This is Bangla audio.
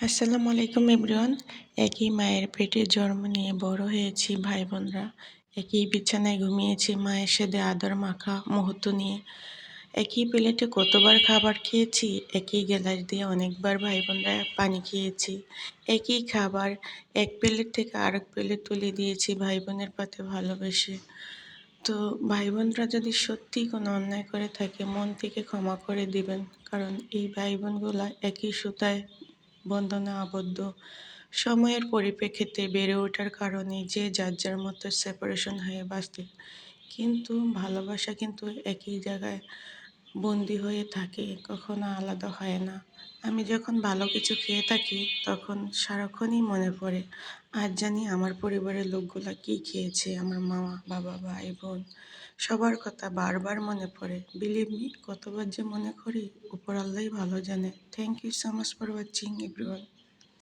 আসসালামু আলাইকুম এভরিওয়ান। একই মায়ের পেটে জন্ম নিয়ে বড় হয়েছি ভাই বোনরা। একই বিছানায় ঘুমিয়েছি মায়ের সাথে আদর মাখা মুহূর্ত নিয়ে। একই প্লেটে কতবার খাবার খেয়েছি, একই গ্লাস দিয়ে অনেকবার ভাই বোনরা পানি খেয়েছি। একই খাবার এক প্লেট থেকে আরেক প্লেট তুলে দিয়েছি ভাই বোনের পাতে ভালোবেসে। তো ভাই বোনরা যদি সত্যিই কোনো অন্যায় করে থাকে মন থেকে ক্ষমা করে দিবেন, কারণ এই ভাই বোনগুলা একই সুতায় বন্ধনে আবদ্ধ। সময়ের পরিপ্রেক্ষিতে বেড়ে ওঠার কারণে যে যার যার মতো সেপারেশন হয়ে বাঁচতে, কিন্তু ভালোবাসা কিন্তু একই জায়গায় বন্দি হয়ে থাকে, কখনো আলাদা হয় না। আমি যখন ভালো কিছু খেয়ে থাকি তখন সারাক্ষণই মনে পড়ে, আজ জানি আমার পরিবারের লোকগুলা কি খেয়েছে, আমার মা বাবা ভাই বোন সবার কথা বারবার মনে পড়ে। বিলিভ মি, কতবার যে মনে করি উপর আল্লাহই ভালো জানে। Thank you so much for watching everyone.